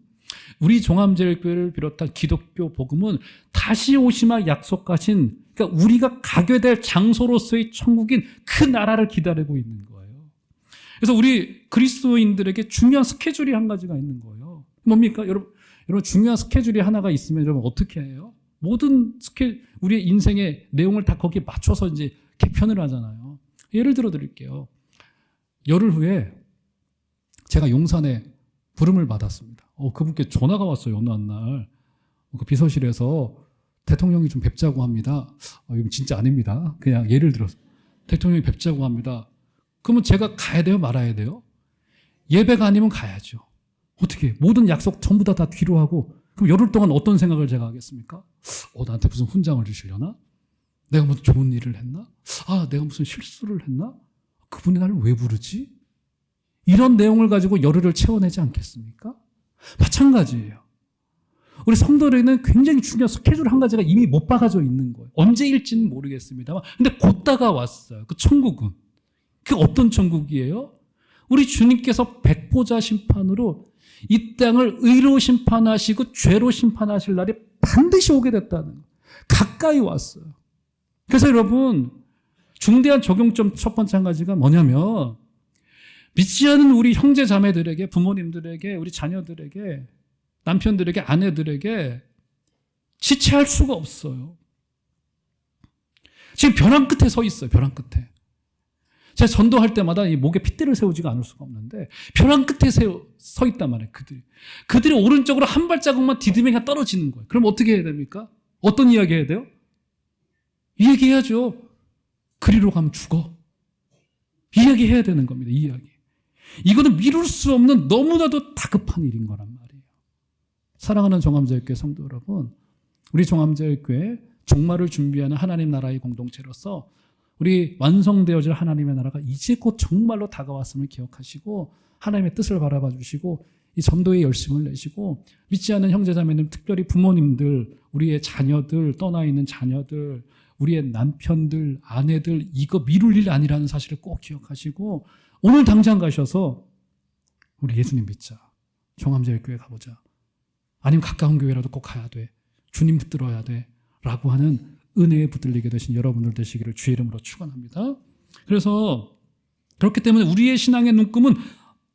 S1: 우리 종암제일교회를 비롯한 기독교 복음은 다시 오시마 약속하신, 그러니까 우리가 가게 될 장소로서의 천국인 그 나라를 기다리고 있는 거예요. 그래서 우리 그리스도인들에게 중요한 스케줄이 한 가지가 있는 거예요. 뭡니까? 여러분 중요한 스케줄이 하나가 있으면 여러분 어떻게 해요? 모든 우리의 인생의 내용을 다 거기에 맞춰서 이제 개편을 하잖아요. 예를 들어 드릴게요. 열흘 후에 제가 용산에 부름을 받았습니다. 그분께 전화가 왔어요. 어느 한 날. 그 비서실에서 대통령이 좀 뵙자고 합니다. 이건 진짜 아닙니다. 그냥 예를 들어서 대통령이 뵙자고 합니다. 그러면 제가 가야 돼요? 말아야 돼요? 예배가 아니면 가야죠. 어떻게? 모든 약속 전부 다 뒤로 하고 그럼 열흘 동안 어떤 생각을 제가 하겠습니까? 나한테 무슨 훈장을 주시려나? 내가 무슨 좋은 일을 했나? 내가 무슨 실수를 했나? 그분이 나를 왜 부르지? 이런 내용을 가지고 열흘을 채워내지 않겠습니까? 마찬가지예요. 우리 성도들에게는 굉장히 중요한 스케줄 한 가지가 이미 못 박아져 있는 거예요. 언제일지는 모르겠습니다만 근데 곧 다가왔어요. 그 천국은. 그 어떤 천국이에요? 우리 주님께서 백보자 심판으로 이 땅을 의로 심판하시고 죄로 심판하실 날이 반드시 오게 됐다는 거예요. 가까이 왔어요. 그래서 여러분 중대한 적용점 첫 번째 한 가지가 뭐냐면 믿지 않은 우리 형제 자매들에게, 부모님들에게, 우리 자녀들에게, 남편들에게, 아내들에게 지체할 수가 없어요. 지금 벼랑 끝에 서 있어요. 벼랑 끝에. 제가 전도할 때마다 이 목에 핏대를 세우지가 않을 수가 없는데 벼랑 끝에 서 있단 말이에요. 그들이 오른쪽으로 한 발자국만 디디면 떨어지는 거예요. 그럼 어떻게 해야 됩니까? 어떤 이야기 해야 돼요? 이 얘기 해야죠. 그리로 가면 죽어. 이야기 해야 되는 겁니다. 이 이야기. 이거는 미룰 수 없는 너무나도 다급한 일인 거란 말이에요. 사랑하는 종암제일교회 성도 여러분, 우리 종암제일교회 종말을 준비하는 하나님 나라의 공동체로서 우리 완성되어질 하나님의 나라가 이제 곧 정말로 다가왔음을 기억하시고 하나님의 뜻을 바라봐 주시고 이 전도에 열심을 내시고 믿지 않는 형제자매님, 특별히 부모님들, 우리의 자녀들, 떠나 있는 자녀들, 우리의 남편들, 아내들, 이거 미룰 일 아니라는 사실을 꼭 기억하시고 오늘 당장 가셔서 우리 예수님 믿자. 종암제일교회 가보자. 아니면 가까운 교회라도 꼭 가야 돼. 주님 붙들어야 돼. 라고 하는 은혜에 붙들리게 되신 여러분들 되시기를 주의 이름으로 축원합니다. 그래서 그렇기 때문에 우리의 신앙의 눈금은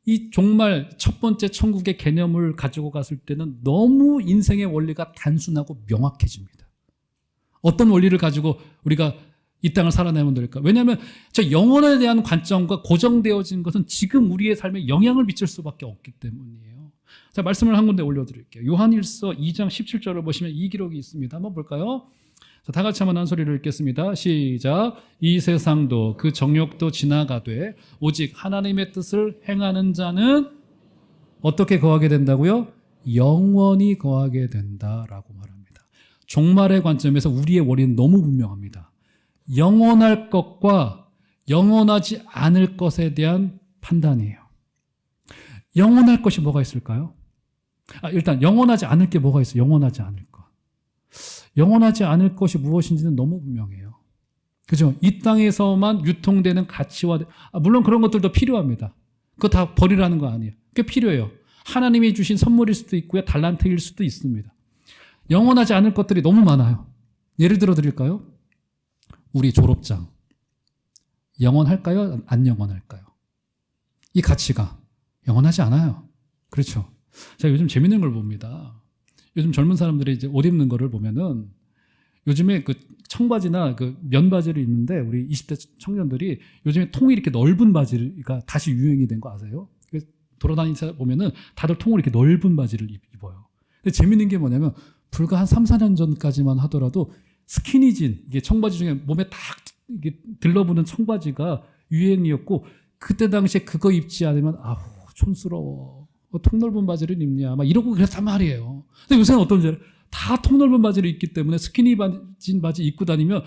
S1: 이 종말 첫 번째 천국의 개념을 가지고 갔을 때는 너무 인생의 원리가 단순하고 명확해집니다. 어떤 원리를 가지고 우리가 이 땅을 살아내면 될까? 왜냐하면 저 영혼에 대한 관점과 고정되어진 것은 지금 우리의 삶에 영향을 미칠 수밖에 없기 때문이에요. 자, 말씀을 한 군데 올려드릴게요. 요한일서 2장 17절을 보시면 이 기록이 있습니다. 한번 볼까요? 자, 다 같이 한번 한 소리를 읽겠습니다. 시작. 이 세상도 그 정욕도 지나가되 오직 하나님의 뜻을 행하는 자는 어떻게 거하게 된다고요? 영원히 거하게 된다라고 말합니다. 종말의 관점에서 우리의 원리는 너무 분명합니다. 영원할 것과 영원하지 않을 것에 대한 판단이에요. 영원할 것이 뭐가 있을까요? 일단 영원하지 않을 게 뭐가 있어요? 영원하지 않을 것. 영원하지 않을 것이 무엇인지는 너무 분명해요. 그죠? 이 땅에서만 유통되는 가치와 물론 그런 것들도 필요합니다. 그거 다 버리라는 거 아니에요. 꽤 필요해요. 하나님이 주신 선물일 수도 있고요. 달란트일 수도 있습니다. 영원하지 않을 것들이 너무 많아요. 예를 들어 드릴까요? 우리 졸업장. 영원할까요? 안 영원할까요? 이 가치가 영원하지 않아요. 그렇죠? 제가 요즘 재밌는 걸 봅니다. 요즘 젊은 사람들이 이제 옷 입는 거를 보면은 요즘에 그 청바지나 그 면바지를 입는데 우리 20대 청년들이 요즘에 통이 이렇게 넓은 바지가 다시 유행이 된 거 아세요? 돌아다니다 보면은 다들 통으로 이렇게 넓은 바지를 입어요. 근데 재밌는 게 뭐냐면 불과 한 3, 4년 전까지만 하더라도 스키니진, 이게 청바지 중에 몸에 딱 이게 들러붙는 청바지가 유행이었고 그때 당시에 그거 입지 않으면 촌스러워. 통 넓은 바지를 입냐. 막 이러고 그랬단 말이에요. 근데 요새는 어떤지 알아요? 다 통 넓은 바지를 입기 때문에 스키니진 바지 입고 다니면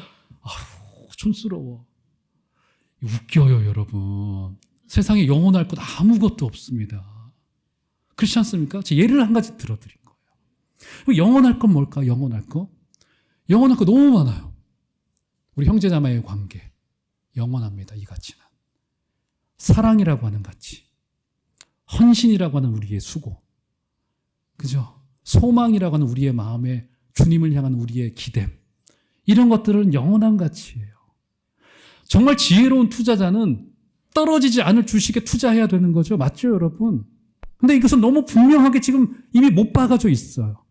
S1: 촌스러워. 웃겨요, 여러분. 세상에 영원할 것 아무것도 없습니다. 그렇지 않습니까? 제 예를 한 가지 들어드린 거예요. 영원할 건 뭘까? 영원할 거? 영원할 거 너무 많아요. 우리 형제자매의 관계 영원합니다. 이 가치는 사랑이라고 하는 가치, 헌신이라고 하는 우리의 수고, 그죠? 소망이라고 하는 우리의 마음에 주님을 향한 우리의 기댐, 이런 것들은 영원한 가치예요. 정말 지혜로운 투자자는 떨어지지 않을 주식에 투자해야 되는 거죠. 맞죠, 여러분? 근데 이것은 너무 분명하게 지금 이미 못 박아져 있어요.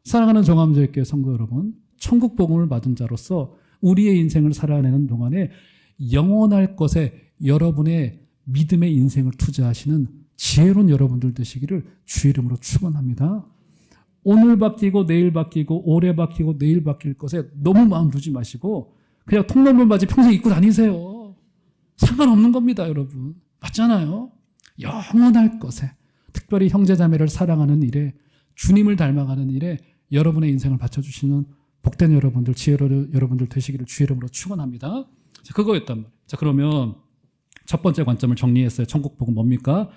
S1: 사랑하는 정함제일교회 성도 여러분, 천국 복음을 받은 자로서 우리의 인생을 살아내는 동안에 영원할 것에 여러분의 믿음의 인생을 투자하시는 지혜로운 여러분들 되시기를 주의 이름으로 축원합니다. 오늘 바뀌고 내일 바뀌고 올해 바뀌고 내일 바뀔 것에 너무 마음 두지 마시고 그냥 통로면 바지 평생 입고 다니세요. 상관없는 겁니다, 여러분. 맞잖아요. 영원할 것에, 특별히 형제자매를 사랑하는 일에, 주님을 닮아가는 일에 여러분의 인생을 바쳐주시는 복된 여러분들, 지혜로운 여러분들 되시기를 주의 이름으로 축원합니다. 자, 그거였단 말이에요. 자, 그러면 첫 번째 관점을 정리했어요. 천국 복음 뭡니까?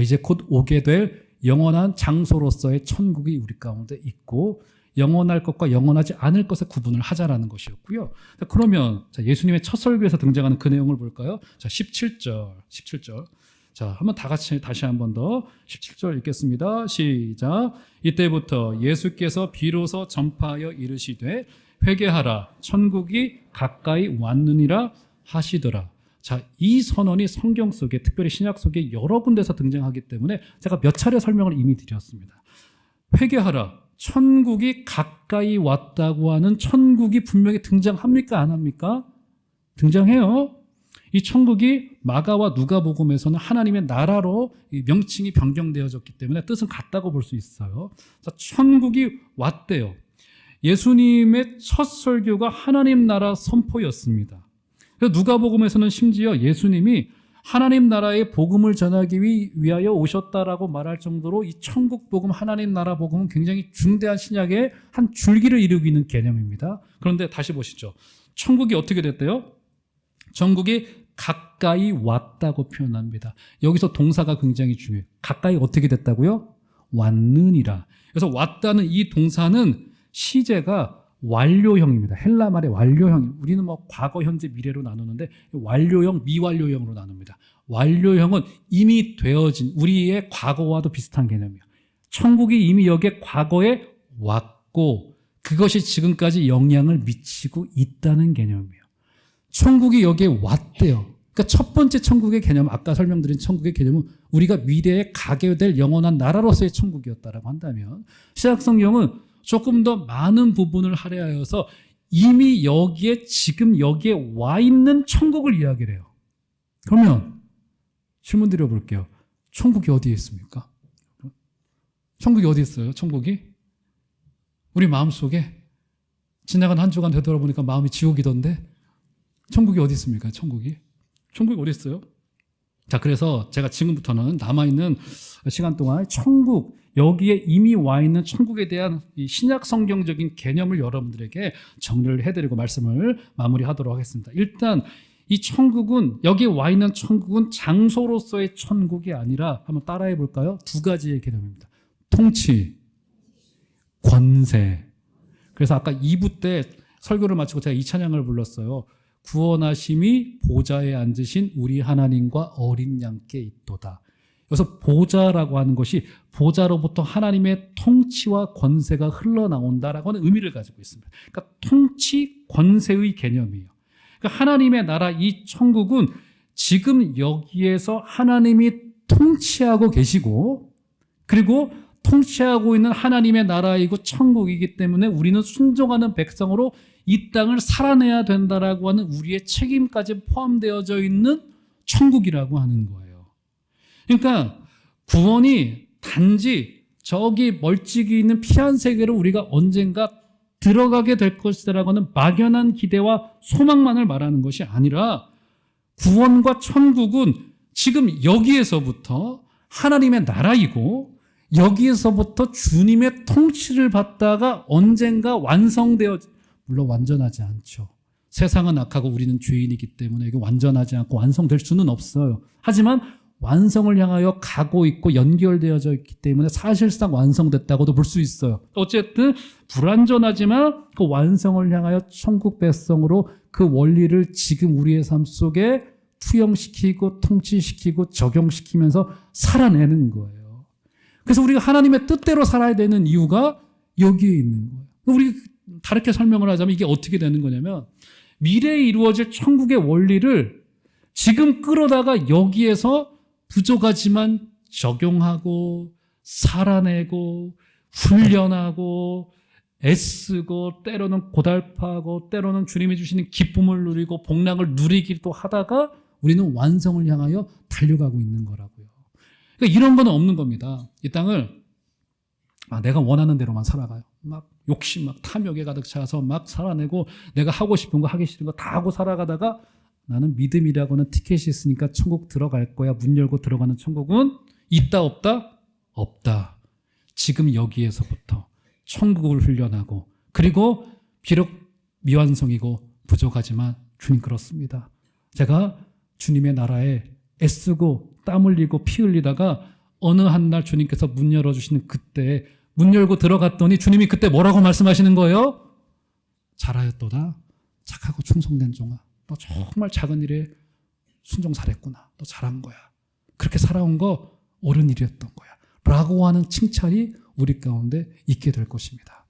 S1: 이제 곧 오게 될 영원한 장소로서의 천국이 우리 가운데 있고 영원할 것과 영원하지 않을 것의 구분을 하자라는 것이었고요. 자, 그러면 자, 예수님의 첫 설교에서 등장하는 그 내용을 볼까요? 자, 17절. 자, 한번 다 같이 다시 한 번 더 17절 읽겠습니다. 시작. 이때부터 예수께서 비로소 전파하여 이르시되 회개하라, 천국이 가까이 왔느니라 하시더라. 자, 이 선언이 성경 속에, 특별히 신약 속에 여러 군데서 등장하기 때문에 제가 몇 차례 설명을 이미 드렸습니다. 회개하라, 천국이 가까이 왔다고 하는 천국이 분명히 등장합니까? 안 합니까? 등장해요. 이 천국이 마가와 누가복음에서는 하나님의 나라로 명칭이 변경되어졌기 때문에 뜻은 같다고 볼 수 있어요. 자, 천국이 왔대요. 예수님의 첫 설교가 하나님 나라 선포였습니다. 누가복음에서는 심지어 예수님이 하나님 나라의 복음을 전하기 위하여 오셨다라고 말할 정도로 이 천국 복음, 하나님 나라 복음은 굉장히 중대한 신약의 한 줄기를 이루고 있는 개념입니다. 그런데 다시 보시죠. 천국이 어떻게 됐대요? 천국이 가까이 왔다고 표현합니다. 여기서 동사가 굉장히 중요해요. 가까이 어떻게 됐다고요? 왔느니라. 그래서 왔다는 이 동사는 시제가 완료형입니다. 헬라 말의 완료형. 우리는 뭐 과거, 현재, 미래로 나누는데 완료형, 미완료형으로 나눕니다. 완료형은 이미 되어진 우리의 과거와도 비슷한 개념이에요. 천국이 이미 여기에 과거에 왔고 그것이 지금까지 영향을 미치고 있다는 개념이에요. 천국이 여기에 왔대요. 그러니까 첫 번째 천국의 개념, 아까 설명드린 천국의 개념은 우리가 미래에 가게 될 영원한 나라로서의 천국이었다라고 한다면 신약 성경은 조금 더 많은 부분을 할애하여서 이미 여기에 지금 여기에 와 있는 천국을 이야기를 해요. 그러면 질문 드려볼게요. 천국이 어디에 있습니까? 천국이 어디 있어요? 천국이? 우리 마음속에 지나간 한 주간 되돌아보니까 마음이 지옥이던데 천국이 어디 있습니까? 천국이 어디 있어요? 자, 그래서 제가 지금부터는 남아있는 시간 동안 천국, 여기에 이미 와 있는 천국에 대한 이 신약 성경적인 개념을 여러분들에게 정리를 해드리고 말씀을 마무리하도록 하겠습니다. 일단 이 천국은, 여기에 와 있는 천국은 장소로서의 천국이 아니라 한번 따라해 볼까요? 두 가지의 개념입니다. 통치, 권세. 그래서 아까 2부 때 설교를 마치고 제가 이 찬양을 불렀어요. 구원하심이 보좌에 앉으신 우리 하나님과 어린 양께 있도다. 여기서 보좌라고 하는 것이 보좌로부터 하나님의 통치와 권세가 흘러나온다라고 하는 의미를 가지고 있습니다. 그러니까 통치, 권세의 개념이에요. 그러니까 하나님의 나라, 이 천국은 지금 여기에서 하나님이 통치하고 계시고 그리고 통치하고 있는 하나님의 나라이고 천국이기 때문에 우리는 순종하는 백성으로 이 땅을 살아내야 된다라고 하는 우리의 책임까지 포함되어져 있는 천국이라고 하는 거예요. 그러니까 구원이 단지 저기 멀찍이 있는 피한 세계로 우리가 언젠가 들어가게 될 것이라고 하는 막연한 기대와 소망만을 말하는 것이 아니라 구원과 천국은 지금 여기에서부터 하나님의 나라이고 여기에서부터 주님의 통치를 받다가 언젠가 완성되어, 물론 완전하지 않죠. 세상은 악하고 우리는 죄인이기 때문에 이게 완전하지 않고 완성될 수는 없어요. 하지만 완성을 향하여 가고 있고 연결되어져 있기 때문에 사실상 완성됐다고도 볼 수 있어요. 어쨌든 불완전하지만 그 완성을 향하여 천국 백성으로 그 원리를 지금 우리의 삶 속에 투영시키고 통치시키고 적용시키면서 살아내는 거예요. 그래서 우리가 하나님의 뜻대로 살아야 되는 이유가 여기에 있는 거예요. 우리 다르게 설명을 하자면 이게 어떻게 되는 거냐면 미래에 이루어질 천국의 원리를 지금 끌어다가 여기에서 부족하지만 적용하고 살아내고 훈련하고 애쓰고 때로는 고달파하고 때로는 주님이 주시는 기쁨을 누리고 복락을 누리기도 하다가 우리는 완성을 향하여 달려가고 있는 거라고요. 그러니까 이런 거는 없는 겁니다. 이 땅을 내가 원하는 대로만 살아가요. 막 욕심, 막 탐욕에 가득 차서 막 살아내고 내가 하고 싶은 거 하기 싫은 거 다 하고 살아가다가 나는 믿음이라고는 티켓이 있으니까 천국 들어갈 거야. 문 열고 들어가는 천국은 있다 없다? 없다. 지금 여기에서부터 천국을 훈련하고 그리고 비록 미완성이고 부족하지만 주님 그렇습니다. 제가 주님의 나라에 애쓰고 땀 흘리고 피 흘리다가 어느 한 날 주님께서 문 열어주시는 그때 문 열고 들어갔더니 주님이 그때 뭐라고 말씀하시는 거예요? 잘하였도다. 착하고 충성된 종아. 너 정말 작은 일에 순종 잘했구나. 너 잘한 거야. 그렇게 살아온 거 옳은 일이었던 거야. 라고 하는 칭찬이 우리 가운데 있게 될 것입니다.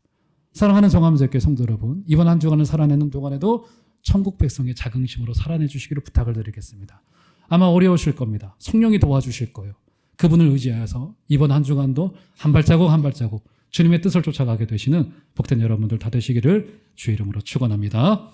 S1: 사랑하는 정함제교회 성도 여러분, 이번 한 주간을 살아내는 동안에도 천국 백성의 자긍심으로 살아내 주시기를 부탁을 드리겠습니다. 아마 어려우실 겁니다. 성령이 도와주실 거예요. 그분을 의지하여서 이번 한 주간도 한 발자국 한 발자국 주님의 뜻을 쫓아가게 되시는 복된 여러분들 다 되시기를 주의 이름으로 축원합니다.